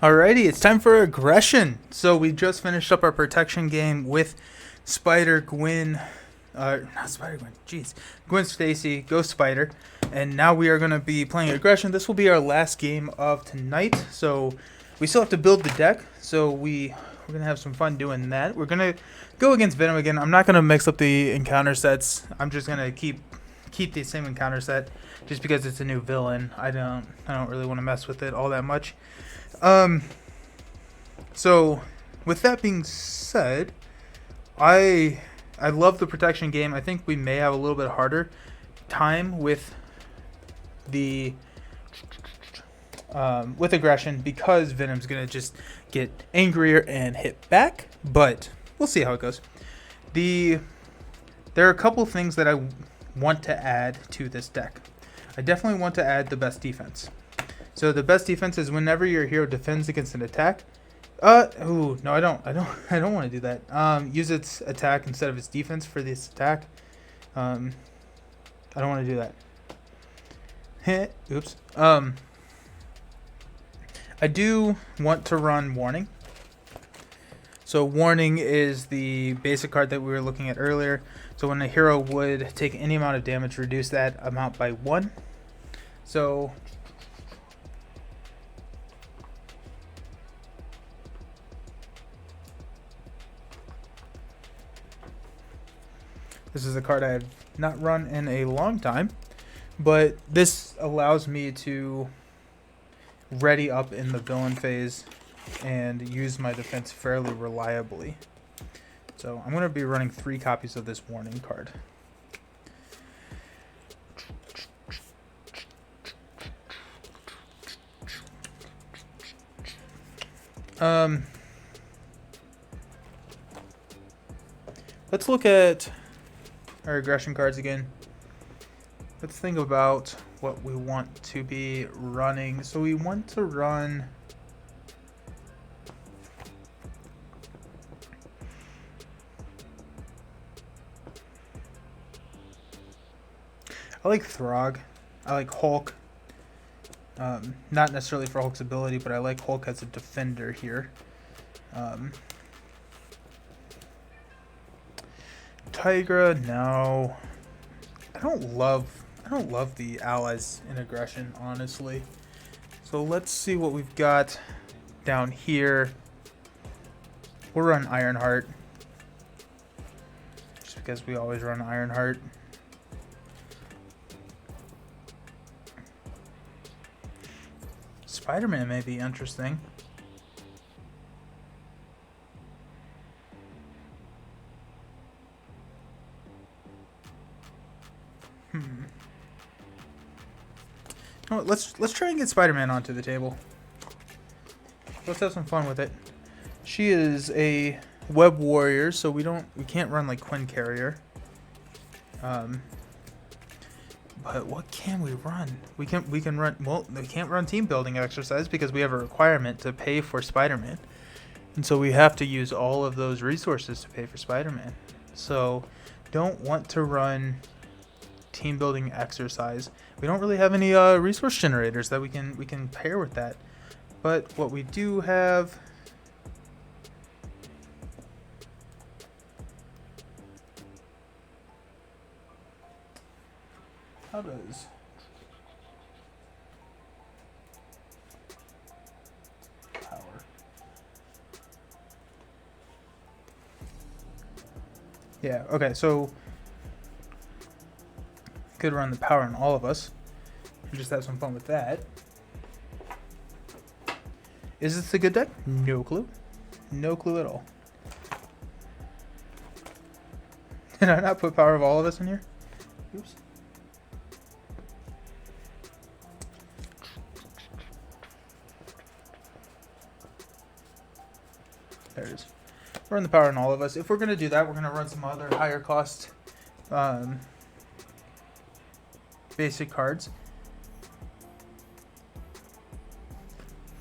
Alrighty, it's time for aggression. So we just finished up our protection game with Spider Gwen, not Spider Gwen, jeez, Gwen Stacy, Ghost Spider, and now we are going to be playing aggression. This will be our last game of tonight. So we still have to build the deck. So we're gonna have some fun doing that. We're gonna go against Venom again. I'm not gonna mix up the encounter sets. I'm just gonna keep the same encounter set, just because it's a new villain. I don't really want to mess with it all that much. So with that being said, I love the protection game. I think we may have a little bit harder time with the with aggression, because Venom's gonna just get angrier and hit back, but we'll see how it goes. There are a couple things that I want to add to this deck. I definitely want to add the best defense. So the best defense is whenever your hero defends against an attack. No, I don't want to do that. Use its attack instead of its defense for this attack. I don't want to do that. Oops. I do want to run Warning. So Warning is the basic card that we were looking at earlier. So when a hero would take any amount of damage, reduce that amount by 1. So this is a card I have not run in a long time, but this allows me to ready up in the villain phase and use my defense fairly reliably. So I'm going to be running 3 copies of this Warning card. Let's look at our aggression cards again. Let's think about what we want to be running. So we want to run I like Throg. I like Hulk. Not necessarily for Hulk's ability, but I like Hulk as a defender here. Tigra, no. I don't love the allies in aggression, honestly. So let's see what we've got down here. We'll run Ironheart, just because we always run Ironheart. Spider-Man may be interesting. Oh, let's try and get Spider-Man onto the table. Let's have some fun with it. She is a web warrior, so we can't run like Quinn Carrier. But what can we run? We can run, well, we can't run team building exercise because we have a requirement to pay for Spider-Man. And so we have to use all of those resources to pay for Spider-Man. So don't want to run team building exercise. We don't really have any resource generators that we can pair with that. But what we do have, how does power? Yeah, okay, so could run the power on all of us and just have some fun with that. Is this a good deck? No clue. No clue at all. Did I not put power of all of us in here? Oops. There it is. Run the power on all of us. If we're going to do that, we're going to run some other higher cost basic cards.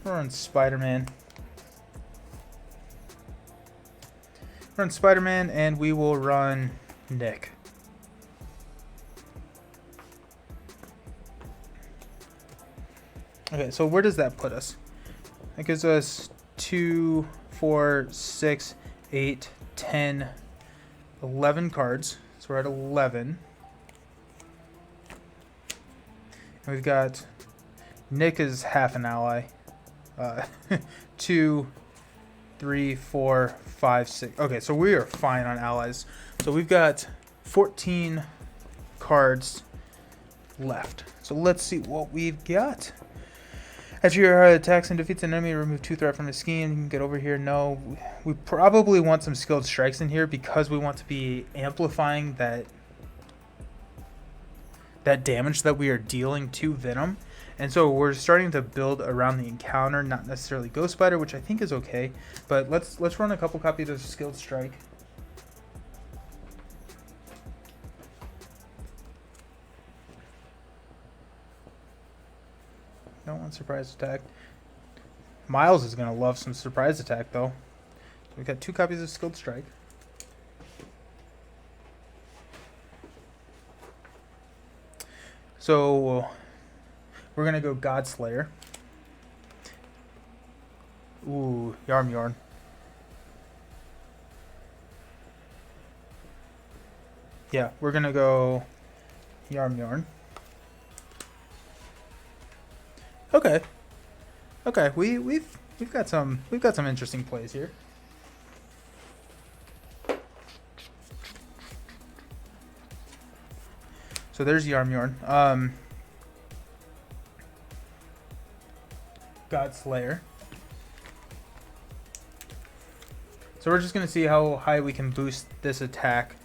We'll run Spider-Man. Run Spider-Man, and we will run Nick. Okay, so where does that put us? That gives us 2, 4, 6, 8, 10, 11 cards. So we're at 11. And we've got Nick is half an ally. 2, 3, 4, 5, 6. Okay, so we are fine on allies. So we've got 14 cards left. So let's see what we've got. After your attacks and defeats an enemy, remove 2 threat from the scheme. You can get over here. No, we probably want some skilled strikes in here because we want to be amplifying that damage that we are dealing to Venom. And so we're starting to build around the encounter, not necessarily Ghost Spider, which I think is okay. But let's run a couple copies of skilled strike. Don't want surprise attack. Miles is going to love some surprise attack, though. We've got 2 copies of skilled strike. So we're going to go Godslayer. Ooh, Yarn. Yeah, we're going to go Yarn. Okay. Okay, we've got some interesting plays here. So there's Yarn. Godslayer. So we're just gonna see how high we can boost this attack.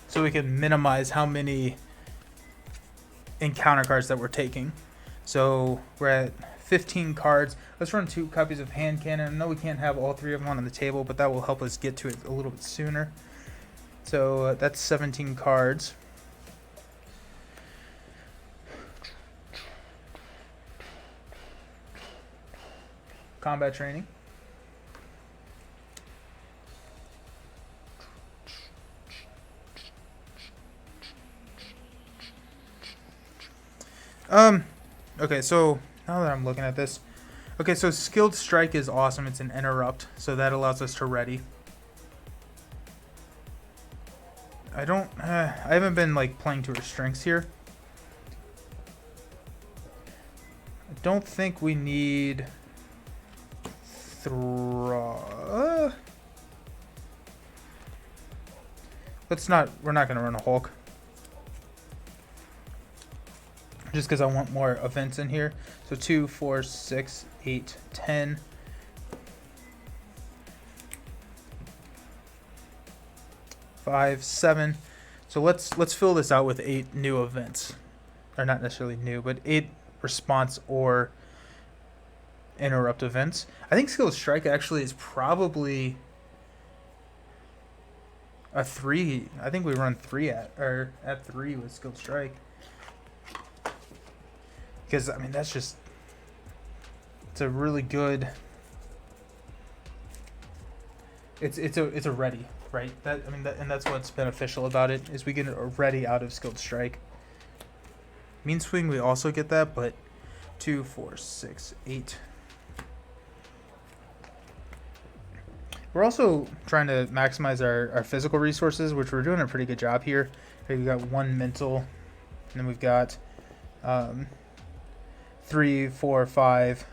So we can minimize how many encounter cards that we're taking. So we're at 15 cards. Let's run 2 copies of hand cannon. I know we can't have all 3 of them on the table, but that will help us get to it a little bit sooner. So that's 17 cards. Combat training. Okay, so now that I'm looking at this, okay, so skilled strike is awesome. It's an interrupt, so that allows us to ready. I haven't been like playing to our strengths here. I don't think we need we're not gonna run a Hulk. Just because I want more events in here. So 2, 4, 6, 8, 10. 5, 7. So let's fill this out with 8 new events. Or not necessarily new, but 8 response or interrupt events. I think Skilled Strike actually is probably a 3. I think we run 3 at 3 with Skilled Strike. Because I mean it's a really good. It's a ready, right? And that's what's beneficial about it is we get a ready out of Skilled Strike. Mean Swing we also get that, but 2, 4, 6, 8. We're also trying to maximize our physical resources, which we're doing a pretty good job here. We've got 1 mental, and then we've got 3, 4, 5.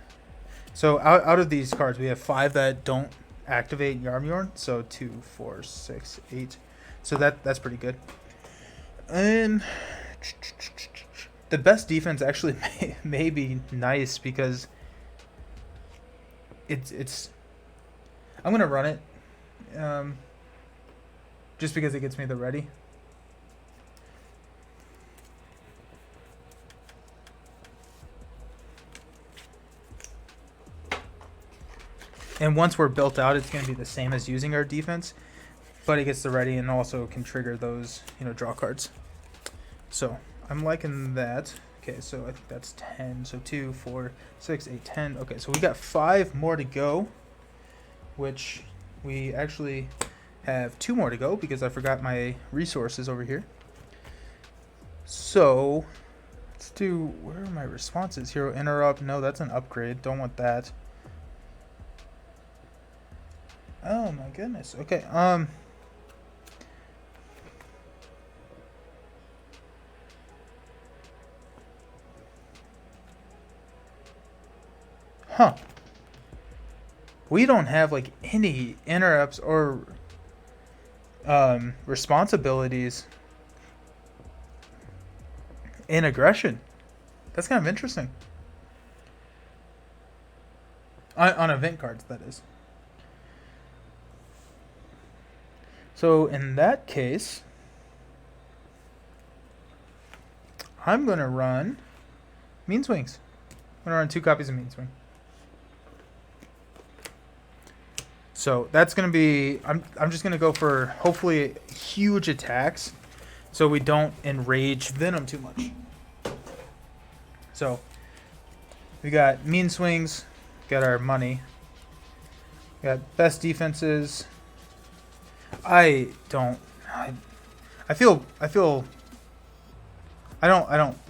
So out of these cards, we have 5 that don't activate Yarn. So 2, 4, 6, 8. So that's pretty good. And the best defense actually may be nice because it's. I'm gonna run it, just because it gets me the ready. And once we're built out, it's going to be the same as using our defense, but it gets the ready and also can trigger those, draw cards. So I'm liking that. Okay, so I think that's 10. So 2, 4, 6, 8, 10. Okay, so we got 5 more to go, which we actually have 2 more to go because I forgot my resources over here. So do... Where are my responses? Hero interrupt. No, that's an upgrade. Don't want that. Oh my goodness. Okay, huh. We don't have, like, any interrupts or responsibilities in aggression. That's kind of interesting. On event cards, that is. So in that case, I'm going to run Mean Swings. I'm going to run 2 copies of Mean Swing. So that's going to be... I'm just going to go for, hopefully, huge attacks so we don't enrage Venom too much. So we got Mean Swings, got our money, got best defenses. I don't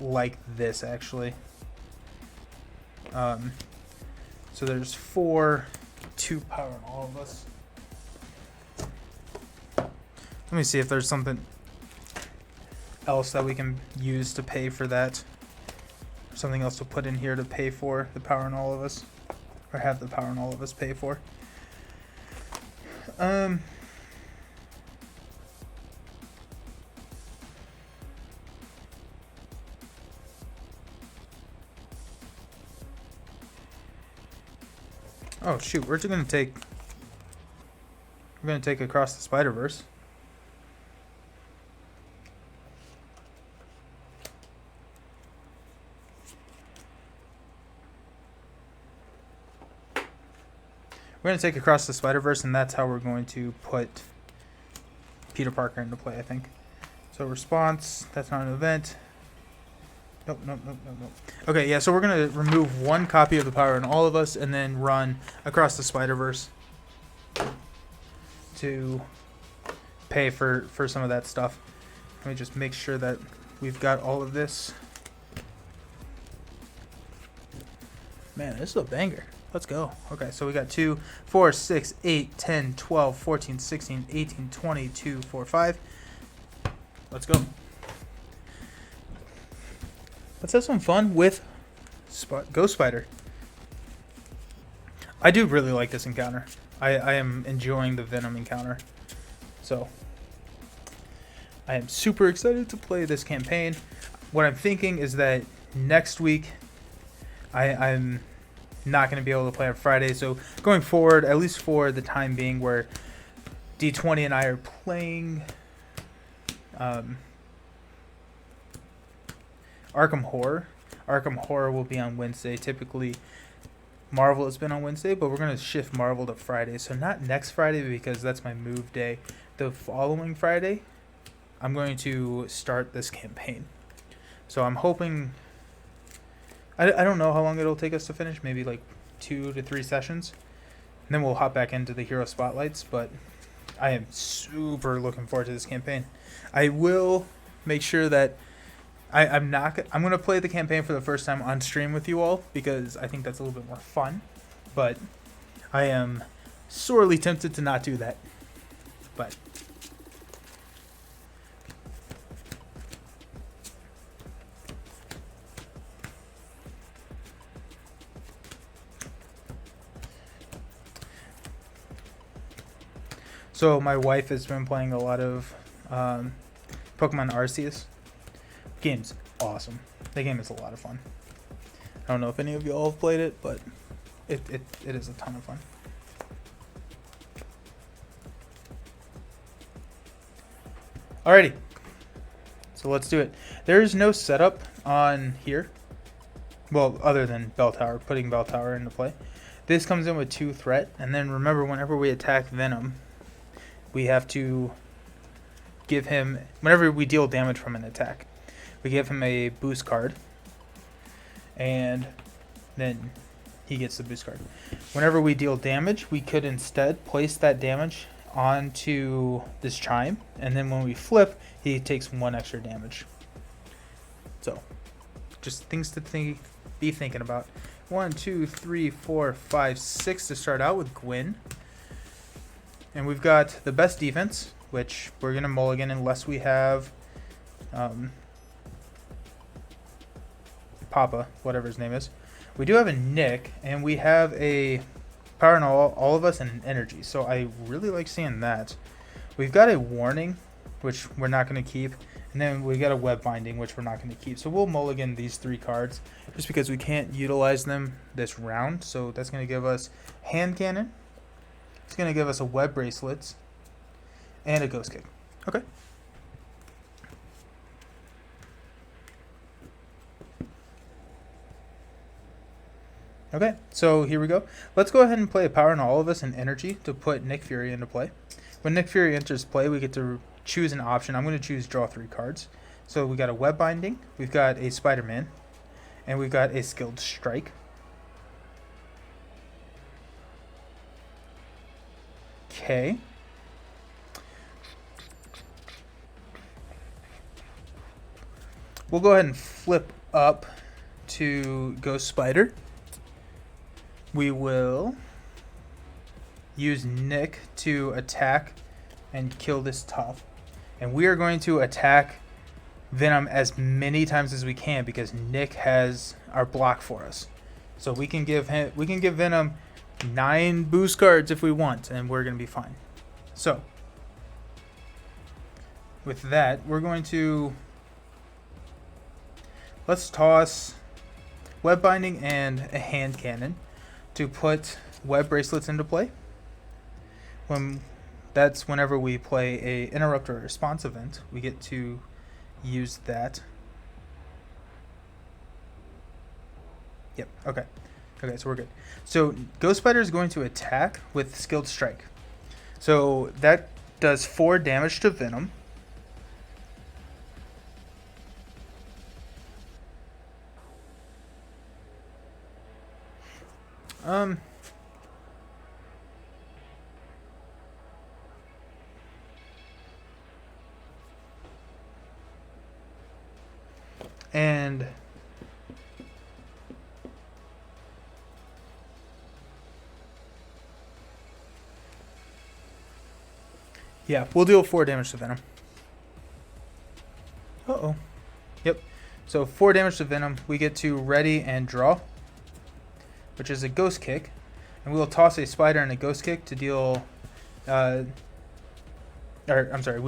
like this actually. So there's 2 power in all of us. Let me see if there's something else that we can use to pay for that. Something else to put in here to pay for the power in all of us, or have the power in all of us pay for. Oh shoot, we're gonna take Across the Spider-Verse. We're going to take Across the Spider-Verse, and that's how we're going to put Peter Parker into play, I think. So response, that's not an event. Nope. Okay, yeah, so we're going to remove 1 copy of the power in all of us, and then run Across the Spider-Verse to pay for some of that stuff. Let me just make sure that we've got all of this. Man, this is a banger. Let's go. Okay, so we got 2, 4, 6, 8, 10, 12, 14, 16, 18, 20, 2, 4, 5. Let's go. Let's have some fun with Ghost Spider. I do really like this encounter. I am enjoying the Venom encounter. So, I am super excited to play this campaign. What I'm thinking is that next week, I'm not going to be able to play on Friday, so going forward, at least for the time being, where D20 and I are playing Arkham Horror will be on Wednesday. Typically Marvel has been on Wednesday, but we're going to shift Marvel to Friday, so not next Friday because that's my move day. The following Friday I'm going to start this campaign, so I'm hoping... I don't know how long it'll take us to finish, maybe like 2 to 3 sessions. And then we'll hop back into the hero spotlights, but I am super looking forward to this campaign. I will make sure that I'm going to play the campaign for the first time on stream with you all, because I think that's a little bit more fun. But I am sorely tempted to not do that. But... So my wife has been playing a lot of Pokemon Arceus. Game's awesome. The game is a lot of fun. I don't know if any of you all have played it, but it is a ton of fun. Alrighty. So let's do it. There's no setup on here. Well, other than Bell Tower, putting Bell Tower into play. This comes in with 2 threat, and then remember, whenever we attack Venom, we have to give him, whenever we deal damage from an attack, we give him a boost card, and then he gets the boost card. Whenever we deal damage, we could instead place that damage onto this chime, and then when we flip, he takes 1 extra damage. So, just things to be thinking about. 1, 2, 3, 4, 5, 6 to start out with Gwyn. And we've got the best defense, which we're going to mulligan unless we have Papa, whatever his name is. We do have a Nick, and we have a power in all of us and an energy. So I really like seeing that. We've got a warning, which we're not going to keep. And then we got a web binding, which we're not going to keep. So we'll mulligan these 3 cards just because we can't utilize them this round. So that's going to give us hand cannon. It's going to give us a web bracelets and a ghost kick. Okay. Okay, so here we go. Let's go ahead and play a power in all of us and energy to put Nick Fury into play. When Nick Fury enters play, we get to choose an option. I'm going to choose draw 3 cards. So we got a web binding, we've got a Spider-Man, and we've got a skilled strike. Okay. We'll go ahead and flip up to Ghost Spider. We will use Nick to attack and kill this tough. And we are going to attack Venom as many times as we can because Nick has our block for us. So we can give Venom 9 boost cards if we want, and we're going to be fine. So with that, we're going to let's toss web binding and a hand cannon to put web bracelets into play. That's whenever we play a interrupt or response event, we get to use that. Yep, okay. Okay, so we're good. So Ghost Spider is going to attack with skilled strike. So that does 4 damage to Venom. And yeah, we'll deal 4 damage to Venom. Uh-oh. Yep. So 4 damage to Venom. We get to ready and draw, which is a ghost kick. And we will toss a spider and a ghost kick to deal we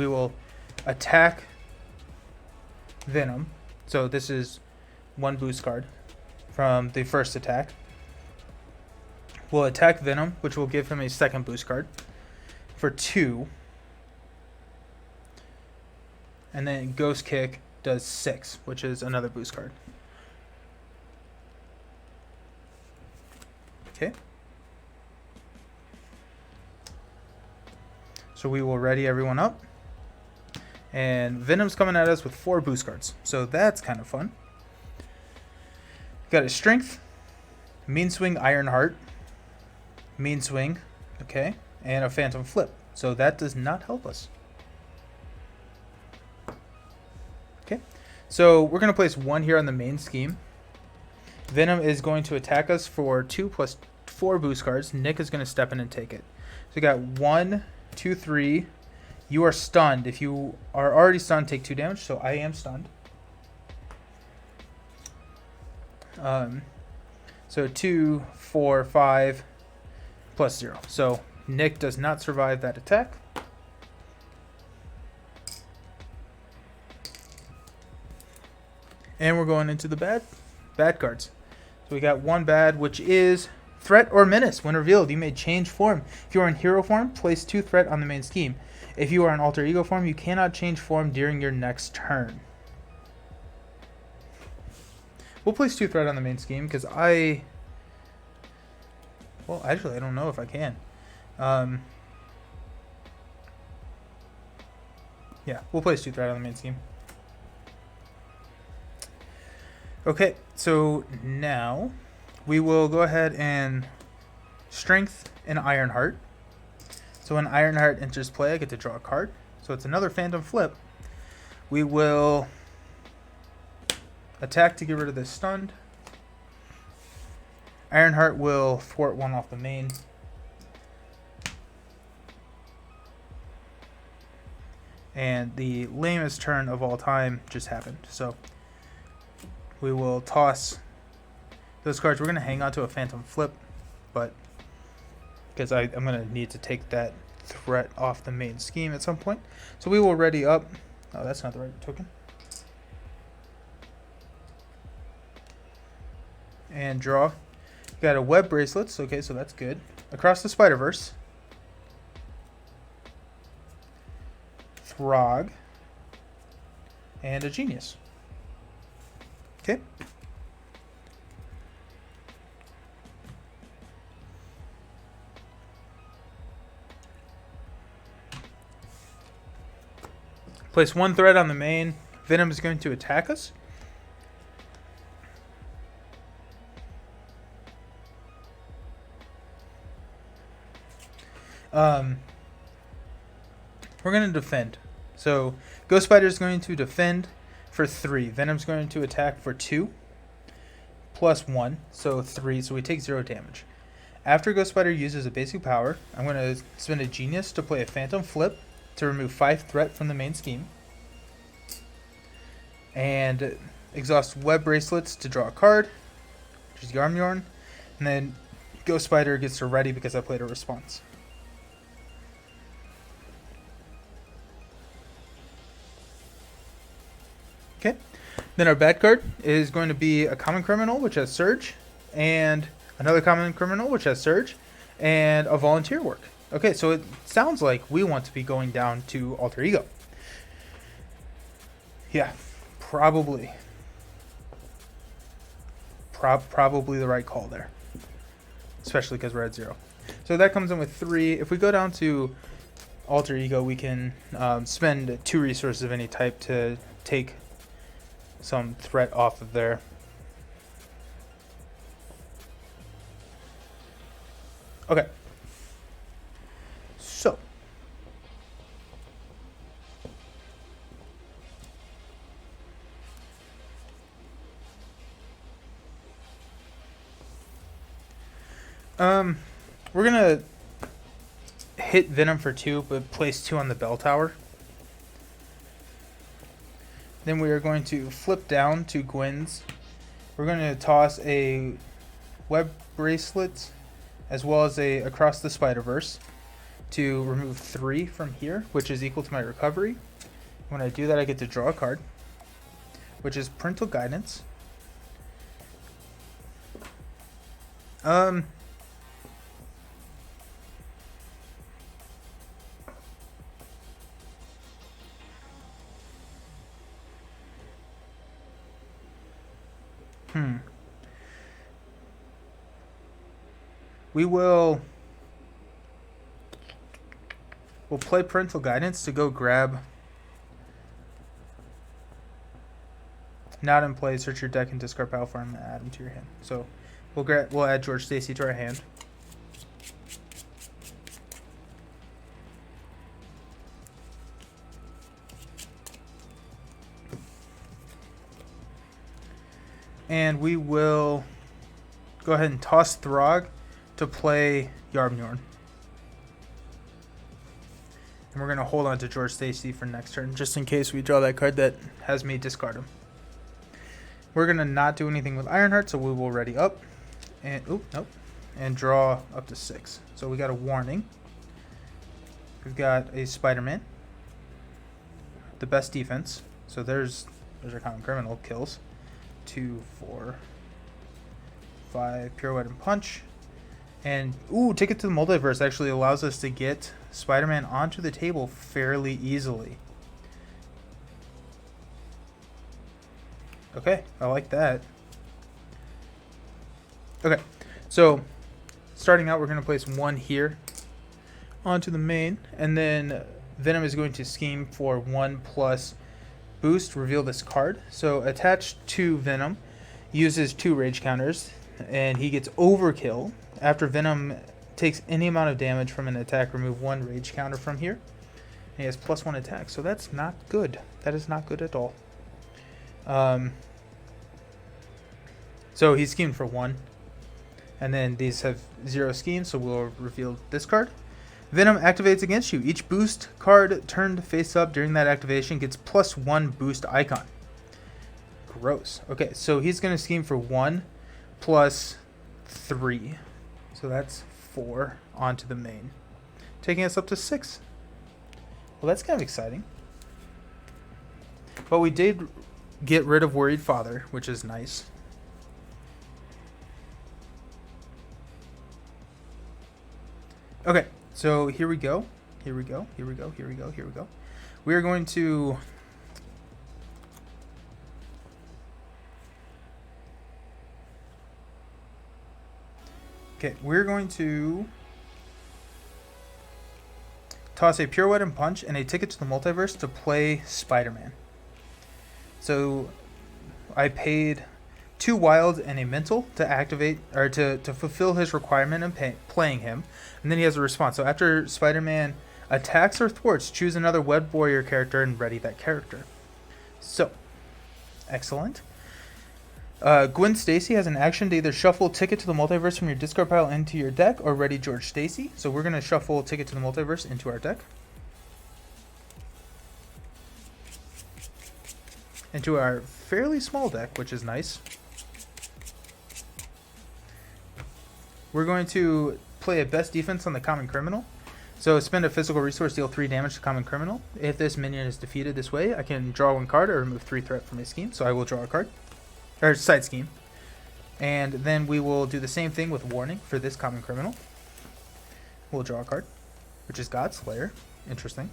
will attack Venom. So this is 1 boost card from the first attack. We'll attack Venom, which will give him a 2nd boost card for 2. And then Ghost Kick does 6, which is another boost card. Okay. So we will ready everyone up. And Venom's coming at us with 4 boost cards. So that's kind of fun. Got a Strength, Mean Swing, Ironheart, Mean Swing, okay, and a Phantom Flip. So that does not help us. Okay, so we're going to place 1 here on the main scheme. Venom is going to attack us for 2 plus 4 boost cards. Nick is going to step in and take it. So we got 1, 2, 3. You are stunned. If you are already stunned, take 2 damage. So I am stunned. So 2, 4, 5, plus 0. So Nick does not survive that attack. And we're going into the bad cards. So we got 1 bad, which is Threat or Menace. When revealed, you may change form. If you are in hero form, place 2 threat on the main scheme. If you are in alter ego form, you cannot change form during your next turn. We'll place 2 threat on the main scheme because well, actually, I don't know if I can. Yeah, we'll place 2 threat on the main scheme. Okay, so now we will go ahead and Strength and Ironheart. So when Ironheart enters play, I get to draw a card. So it's another Phantom Flip. We will attack to get rid of this stunned. Ironheart will thwart one off the main. And the lamest turn of all time just happened. So we will toss those cards. We're going to hang on to a Phantom Flip, but because I'm going to need to take that threat off the main scheme at some point. So we will ready up. Oh, that's not the right token. And draw. Got a Web Bracelets. Okay, so that's good. Across the Spider-Verse. Throg. And a Genius. Okay. Place one threat on the main. Venom is going to attack us. We're going to defend. So Ghost Spider is going to defend for 3. Venom's going to attack for 2. Plus 1, so 3. So we take 0 damage. After Ghost Spider uses a basic power, I'm going to spend a Genius to play a Phantom Flip to remove 5 threat from the main scheme. And exhaust Web Bracelets to draw a card, which is Yarmyorn. And then Ghost Spider gets to ready because I played a response. Okay. Then our bad card is going to be a Common Criminal, which has Surge, and another Common Criminal, which has Surge, and a Volunteer Work. Okay, so it sounds like we want to be going down to Alter Ego. Yeah, probably. Probably the right call there. Especially because we're at 0. So that comes in with 3. If we go down to Alter Ego, we can spend 2 resources of any type to take some threat off of there. Okay. So. We're gonna hit Venom for 2, but place 2 on the bell tower. Then we are going to flip down to Gwen's. We're going to toss a Web Bracelet as well as a Across the Spider-Verse to remove 3 from here, which is equal to my recovery. When I do that, I get to draw a card, which is Parental Guidance. We'll play Parental Guidance to go grab. Not in play. Search your deck and discard Battle Farm and add them to your hand. So we'll add George Stacy to our hand. And we will go ahead and toss Throg to play Yarmyorn. And we're going to hold on to George Stacy for next turn, just in case we draw that card that has me discard him. We're going to not do anything with Ironheart, so we will ready up. And, and draw up to 6. So we got a warning. We've got a Spider-Man. The best defense. So there's our Common Criminal kills. 2, 4, 5, Pirouette and Punch. And, Ticket to the Multiverse actually allows us to get Spider-Man onto the table fairly easily. Okay, I like that. Okay, so starting out, we're going to place 1 here onto the main. And then Venom is going to scheme for 1 plus boost, reveal this card. So attached to Venom uses 2 rage counters, and he gets overkill. After Venom takes any amount of damage from an attack, remove 1 rage counter from here. And he has +1 attack, so that's not good. That is not good at all. So he's schemed for 1. And then these have 0 scheme, so we'll reveal this card. Venom activates against you. Each boost card turned face up during that activation gets +1 boost icon. Gross. Okay, so he's going to scheme for 1 plus 3. So that's 4 onto the main, taking us up to 6. Well, that's kind of exciting. But we did get rid of Worried Father, which is nice. Okay, so here we go. Here we go. Here we go. Here we go. Here we go. We are going to... Okay, we're going to toss a Pirouette and Punch and a Ticket to the Multiverse to play Spider-Man. So I paid 2 wild and a mental to activate, or to fulfill his requirement in playing him, and then he has a response. So after Spider-Man attacks or thwarts, choose another Web Warrior character and ready that character. So, excellent. Gwen Stacy has an action to either shuffle Ticket to the Multiverse from your discard pile into your deck or ready George Stacy. So we're going to shuffle Ticket to the Multiverse into our deck. Into our fairly small deck, which is nice. We're going to play a best defense on the Common Criminal. So spend a physical resource, deal 3 damage to Common Criminal. If this minion is defeated this way, I can draw 1 card or remove 3 threat from my scheme. So I will draw a card. Or side scheme. And then we will do the same thing with Warning for this Common Criminal. We'll draw a card, which is Godslayer. Interesting.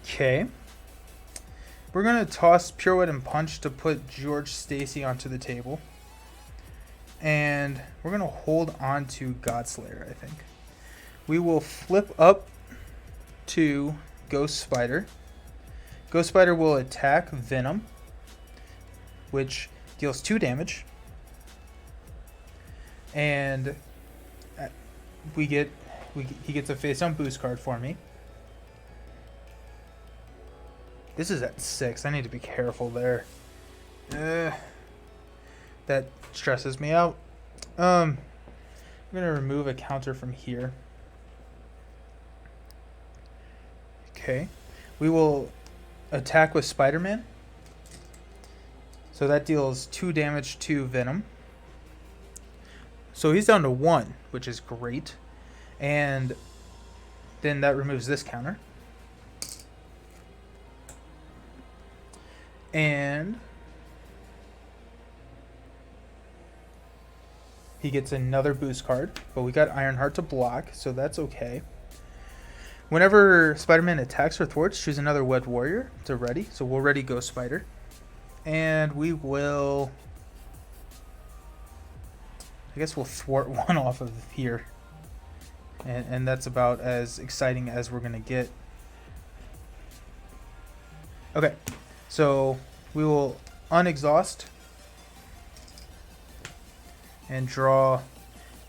Okay. We're going to toss Pirouette and Punch to put George Stacy onto the table. And we're going to hold on to Godslayer, I think. We will flip up to Ghost Spider. Ghost Spider will attack Venom, which deals 2 damage. And he gets a face-down boost card for me. This is at 6. I need to be careful there. That stresses me out. I'm going to remove a counter from here. Okay. We will attack with Spider-Man. So that deals 2 damage to Venom. So he's down to 1, which is great. And then that removes this counter. And he gets another boost card, but we got Ironheart to block, so that's okay. Whenever Spider-Man attacks or thwarts, choose another Web Warrior to ready. So we'll ready Ghost Spider. And we will... I guess we'll thwart 1 off of here. And that's about as exciting as we're going to get. Okay, so we will unexhaust and draw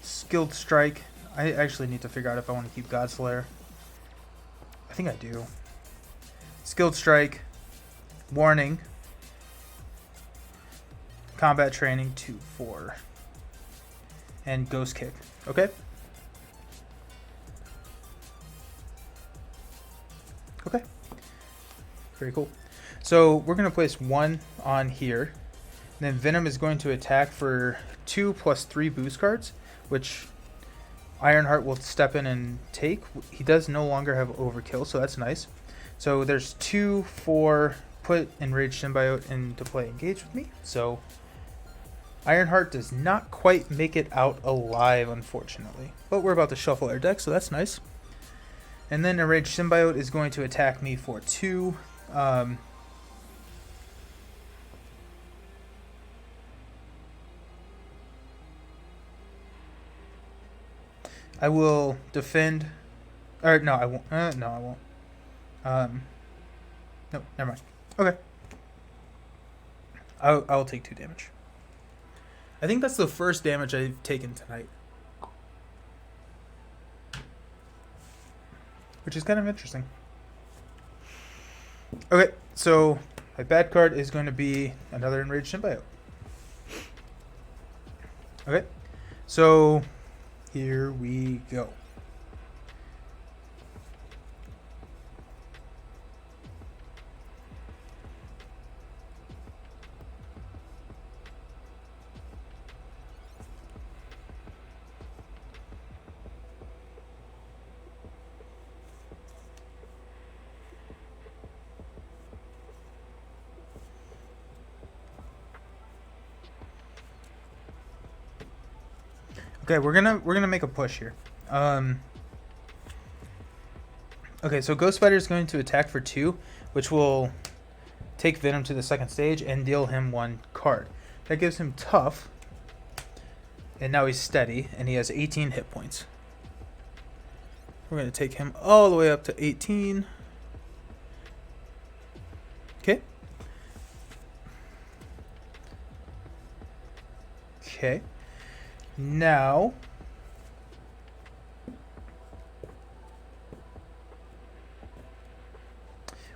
Skilled Strike. I actually need to figure out if I want to keep Godslayer. I think I do. Skilled Strike, Warning, Combat Training 2/4, and Ghost Kick. Okay? Okay. Very cool. So we're going to place 1 on here. Then Venom is going to attack for 2 plus 3 boost cards, which Ironheart will step in and take. He does no longer have Overkill, so that's nice. So there's 2 for put Enraged Symbiote into play. Engage with me. So Ironheart does not quite make it out alive, unfortunately. But we're about to shuffle our deck, so that's nice. And then Enraged Symbiote is going to attack me for 2. I will defend, or no, I won't. No, I won't. No, never mind. Okay. I will take 2 damage. I think that's the first damage I've taken tonight. which is kind of interesting. Okay, so my bad card is going to be another Enraged Symbiote. Okay, so here we go. Okay, we're gonna make a push here. Okay, so Ghost Spider is going to attack for 2, which will take Venom to the second stage and deal him 1 card. That gives him tough, and now he's steady, and he has 18 hit points. We're gonna take him all the way up to 18. Okay. Okay. Now,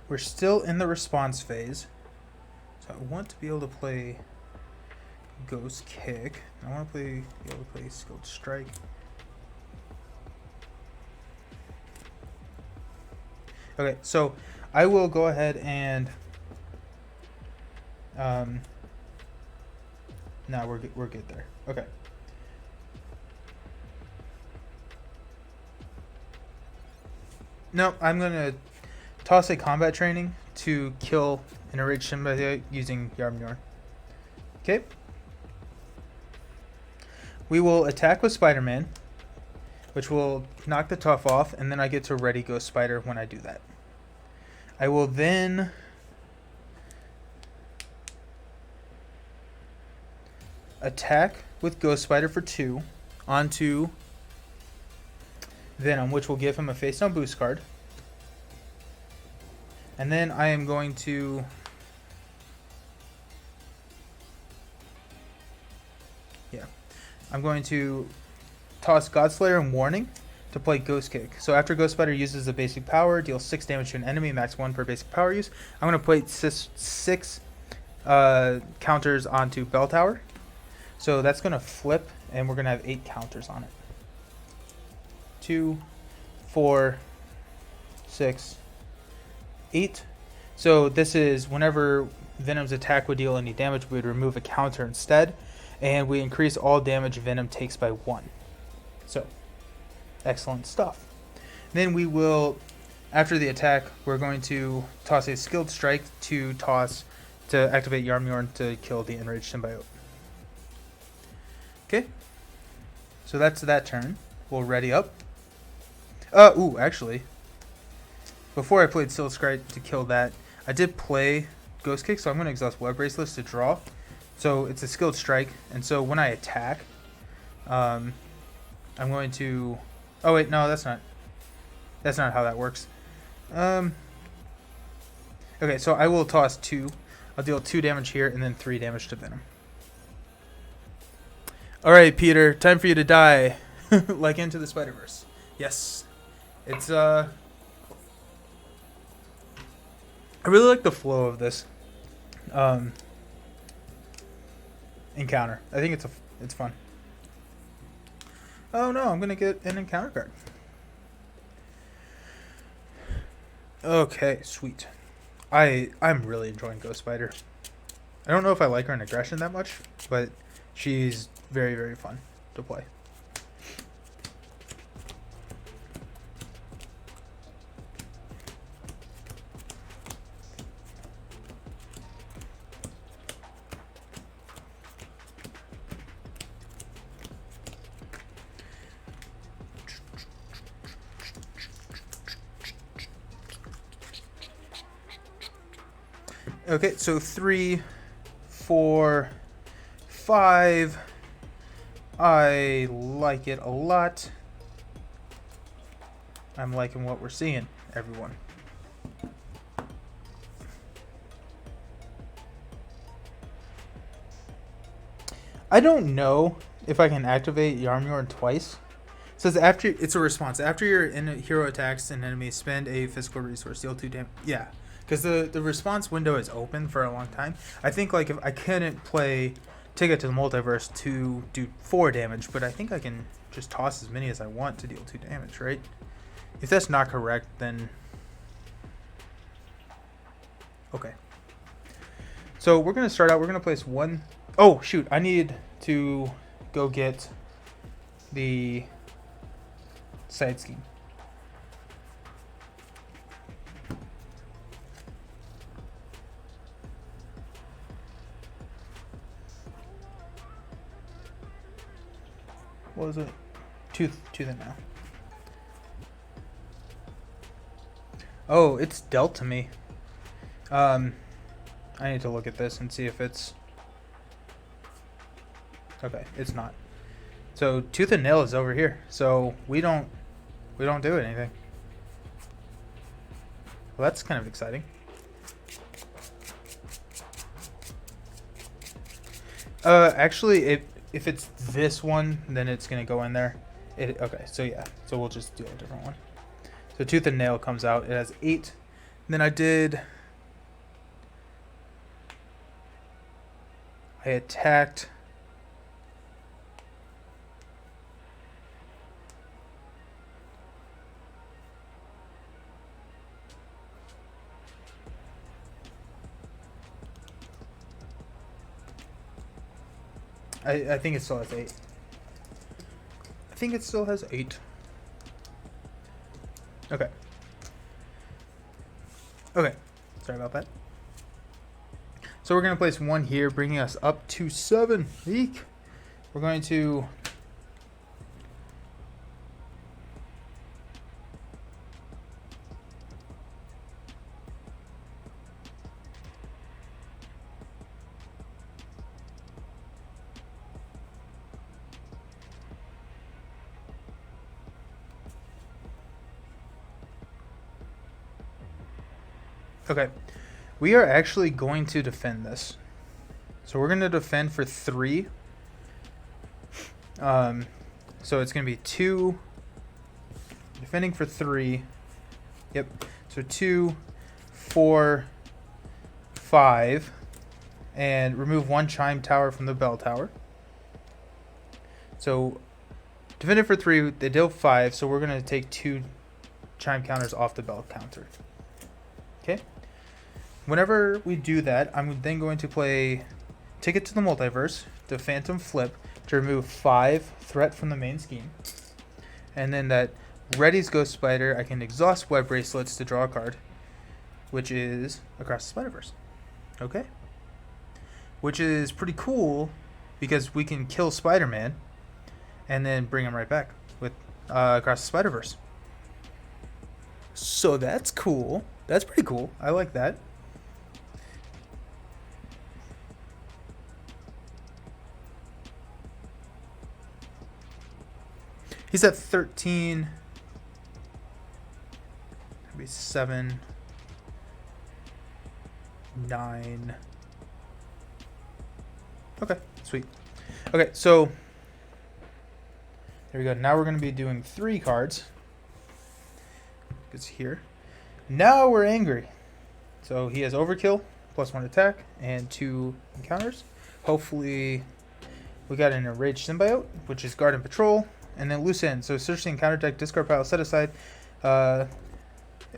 we're still in the response phase, so I want to be able to play Ghost Kick. I want to be able to play Skilled Strike. Okay, so I will go ahead and no, we're good there. Okay. No, I'm gonna toss a combat training to kill an Enraged Symbiote using Yarmyorn. Okay. We will attack with Spider-Man, which will knock the tough off, and then I get to ready Ghost Spider when I do that. I will then attack with Ghost Spider for 2 onto Venom, which will give him a face down boost card. And then I am going to I'm going to toss Godslayer and Warning to play Ghost Kick. So after Ghost Spider uses the basic power, deals 6 damage to an enemy, max 1 per basic power use. I'm going to play 6 counters onto Bell Tower. So that's going to flip, and we're going to have 8 counters on it. 2, 4, 6, 8. So this is whenever Venom's attack would deal any damage, we would remove a counter instead, and we increase all damage Venom takes by 1. So, excellent stuff. Then we will, after the attack, we're going to toss a Skilled Strike to activate Yarmyorn to kill the Enraged Symbiote. Okay, so that's that turn. We'll ready up. Actually, before I played Skilled Strike to kill that, I did play Ghost Kick, so I'm going to exhaust Web Bracelets to draw. So it's a Skilled Strike, and so when I attack, I'm going to... Oh wait, no, that's not how that works. Okay, so I will toss 2. I'll deal 2 damage here, and then 3 damage to Venom. Alright, Peter, time for you to die. Like Into the Spider-Verse. Yes. It's, I really like the flow of this encounter. I think it's fun. Oh no, I'm gonna get an encounter card. Okay, sweet. I'm really enjoying Ghost Spider. I don't know if I like her in aggression that much, but she's very, very fun to play. Okay, so 3, 4, 5. I like it a lot. I'm liking what we're seeing, everyone. I don't know if I can activate Yarmyorn twice, says after it's a response. After your hero attacks an enemy, spend a physical resource, deal 2 damage. Yeah, because the response window is open for a long time. I think like if I couldn't play Ticket to the Multiverse to do 4 damage, but I think I can just toss as many as I want to deal 2 damage, right? If that's not correct, then okay. So we're gonna start out. We're gonna place one. Oh shoot! I need to go get the side scheme. What was it? Tooth and now. Oh, it's dealt to me. I need to look at this and see if it's... Okay, it's not. So Tooth and Nail is over here. So we don't do anything. Well, that's kind of exciting. Actually, if it's this one, then it's gonna go in there. Okay, so yeah, so we'll just do a different one. So Tooth and Nail comes out. It has 8. And then I attacked. I think it still has 8. I think it still has 8. Okay. Okay. Sorry about that. So we're going to place 1 here, bringing us up to 7. Eek. We're going to... Okay, we are actually going to defend this. So we're going to defend for 3. So it's going to be 2, defending for 3. Yep, so 2, 4, 5, and remove 1 chime tower from the bell tower. So defending for 3, they deal 5, so we're going to take 2 chime counters off the bell counter. Okay. Whenever we do that, I'm then going to play Ticket to the Multiverse, the Phantom Flip, to remove 5 threat from the main scheme. And then that Reddy's Ghost Spider, I can exhaust Web Bracelets to draw a card, which is Across the Spider-Verse. Okay? Which is pretty cool, because we can kill Spider-Man, and then bring him right back with Across the Spider-Verse. So that's cool. That's pretty cool. I like that. He's at 13. Maybe 7, 9. Okay, sweet. Okay, so there we go. Now we're going to be doing 3 cards. It's here. Now we're angry. So he has Overkill, +1 attack, and 2 encounters. Hopefully we got an Enraged Symbiote, which is Guard and Patrol. And then Loose End. So search the encounter deck, discard pile, set aside area,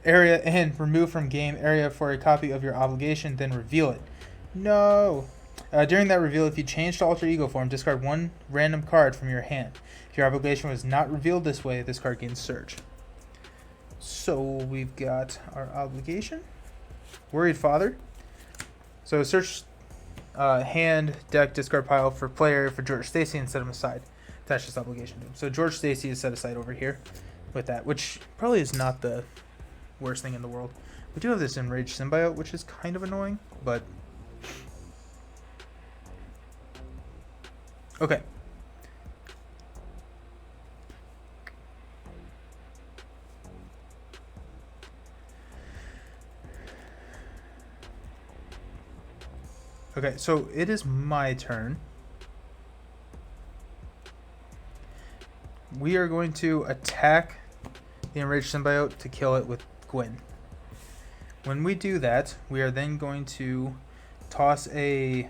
and remove from game area for a copy of your obligation, then reveal it. No. During that reveal, if you change to alter ego form, discard 1 random card from your hand. If your obligation was not revealed this way, this card gains Surge. So we've got our obligation. Worried Father. So search hand, deck, discard pile for player for George Stacy and set him aside. Attach this obligation to him. So George Stacy is set aside over here with that, which probably is not the worst thing in the world. We do have this Enraged Symbiote, which is kind of annoying, but... Okay. Okay, so it is my turn. we are going to attack the Enraged Symbiote to kill it with Gwyn. When we do that, we are then going to toss a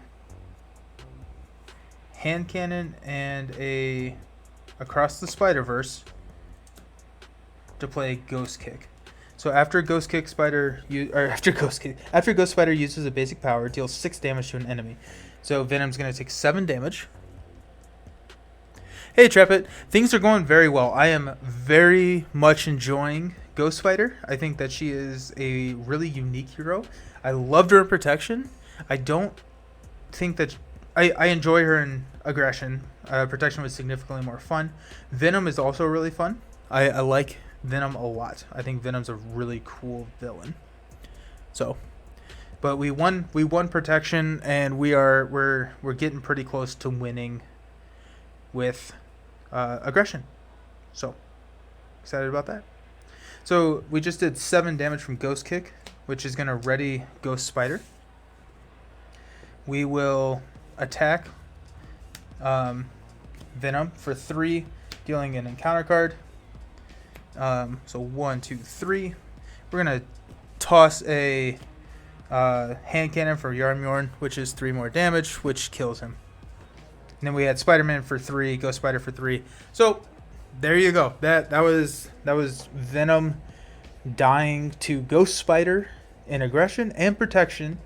hand cannon and a Across the Spider-Verse to play Ghost Kick. So after Ghost Spider uses a basic power, it deals 6 damage to an enemy. So Venom's going to take 7 damage. Hey Trepet, things are going very well. I am very much enjoying Ghost Spider. I think that she is a really unique hero. I loved her in Protection. I don't think that... I enjoy her in Aggression. Protection was significantly more fun. Venom is also really fun. I like Venom a lot. I think Venom's a really cool villain. So, but we won Protection, and we're getting pretty close to winning with Aggression. So, excited about that. So we just did 7 damage from Ghost Kick, which is going to ready Ghost Spider. We will attack Venom for 3, dealing an encounter card. So 1, 2, 3. We're going to toss a hand cannon for Yarmyorn, which is 3 more damage, which kills him. And then we had Spider-Man for 3, Ghost Spider for 3. So there you go. That was Venom dying to Ghost Spider in Aggression and Protection.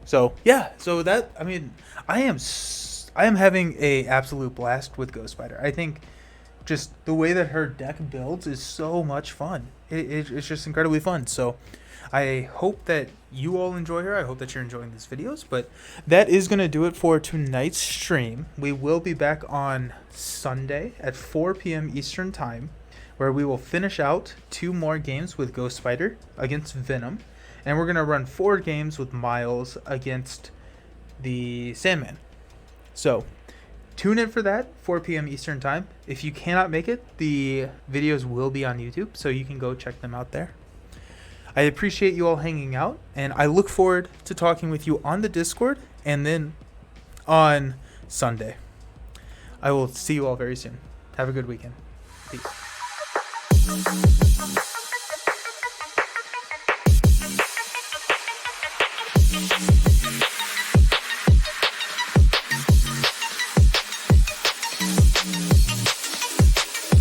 So yeah, so that, I mean, I am having a absolute blast with Ghost Spider. I think just the way that her deck builds is so much fun. It's just incredibly fun. So I hope that you all enjoy her. I hope that you're enjoying these videos. But that is going to do it for tonight's stream. We will be back on Sunday at 4 p.m. Eastern Time, where we will finish out 2 more games with Ghost Spider against Venom. And we're going to run 4 games with Miles against the Sandman. So tune in for that, 4 p.m. Eastern Time. If you cannot make it, the videos will be on YouTube, so you can go check them out there. I appreciate you all hanging out, and I look forward to talking with you on the Discord and then on Sunday. I will see you all very soon. Have a good weekend. Peace.